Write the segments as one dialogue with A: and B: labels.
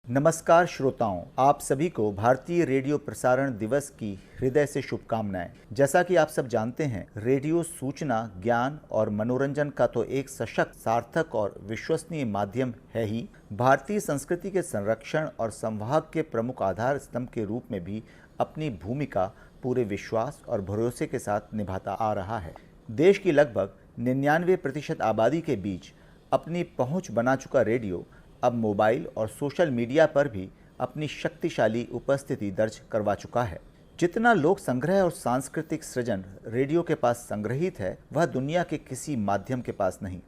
A: नमस्कार श्रोताओं, आप सभी को भारतीय रेडियो प्रसारण दिवस की हृदय से शुभकामनाएं। जैसा कि आप सब जानते हैं, रेडियो सूचना, ज्ञान और मनोरंजन का तो एक सशक्त, सार्थक और विश्वसनीय माध्यम है ही, भारतीय संस्कृति के संरक्षण और संवाहक के प्रमुख आधार स्तंभ के रूप में भी अपनी भूमिका पूरे विश्वास और भरोसे के साथ निभाता आ रहा है। देश की लगभग 99% आबादी के बीच अपनी पहुंच बना चुका रेडियो अब मोबाइल और सोशल मीडिया पर भी अपनी शक्तिशाली उपस्थिति दर्ज करवा चुका है। जितना लोक संग्रह और सांस्कृतिक सृजन रेडियो के पास संग्रहित है, वह दुनिया के किसी माध्यम के पास नहीं।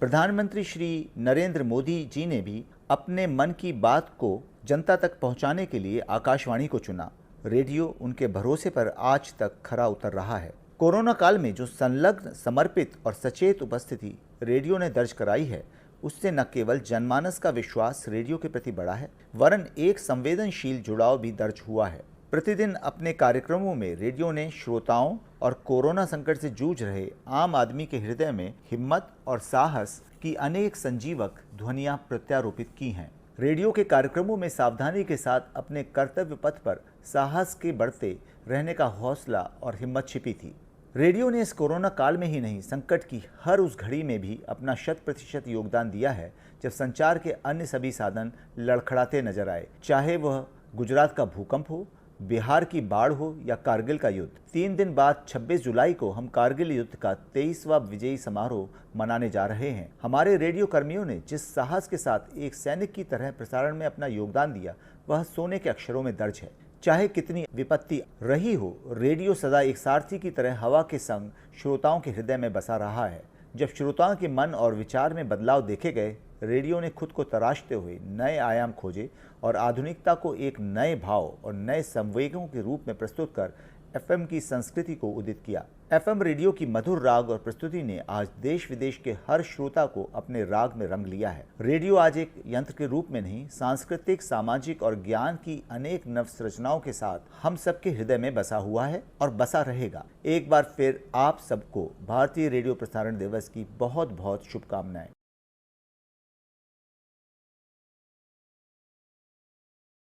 A: प्रधानमंत्री श्री नरेंद्र मोदी जी ने भी अपने मन की बात को जनता तक पहुंचाने के लिए आकाशवाणी को चुना। रेडियो उनके भरोसे पर आज तक खरा उतर रहा है। कोरोना काल में जो संलग्न, समर्पित और सचेत उपस्थिति रेडियो ने दर्ज कराई है, उससे न केवल जनमानस का विश्वास रेडियो के प्रति बढ़ा है, वरन एक संवेदनशील जुड़ाव भी दर्ज हुआ है। प्रतिदिन अपने कार्यक्रमों में रेडियो ने श्रोताओं और कोरोना संकट से जूझ रहे आम आदमी के हृदय में हिम्मत और साहस की अनेक संजीवक ध्वनियां प्रत्यारोपित की हैं। रेडियो के कार्यक्रमों में सावधानी के साथ अपने कर्तव्य पथ पर साहस के बढ़ते रहने का हौसला और हिम्मत छिपी थी। रेडियो ने इस कोरोना काल में ही नहीं, संकट की हर उस घड़ी में भी अपना 100% योगदान दिया है जब संचार के अन्य सभी साधन लड़खड़ाते नजर आए। चाहे वह गुजरात का भूकंप हो, बिहार की बाढ़ हो या कारगिल का युद्ध। 3 दिन बाद 26 जुलाई को हम कारगिल युद्ध का 23वां विजयी समारोह मनाने जा रहे हैं। हमारे रेडियो कर्मियों ने जिस साहस के साथ एक सैनिक की तरह प्रसारण में अपना योगदान दिया, वह सोने के अक्षरों में दर्ज है। चाहे कितनी विपत्ति रही हो, रेडियो सदा एक सारथी की तरह हवा के संग श्रोताओं के हृदय में बसा रहा है। जब श्रोताओं के मन और विचार में बदलाव देखे गए, रेडियो ने खुद को तराशते हुए नए आयाम खोजे और आधुनिकता को एक नए भाव और नए संवेगों के रूप में प्रस्तुत कर एफएम की संस्कृति को उदित किया। एफएम रेडियो की मधुर राग और प्रस्तुति ने आज देश विदेश के हर श्रोता को अपने राग में रंग लिया है। रेडियो आज एक यंत्र के रूप में नहीं, सांस्कृतिक, सामाजिक और ज्ञान की अनेक नवसृजनाओं के साथ हम सबके हृदय में बसा हुआ है और बसा रहेगा। एक बार फिर आप सबको भारतीय रेडियो प्रसारण दिवस की बहुत बहुत शुभकामनाएं।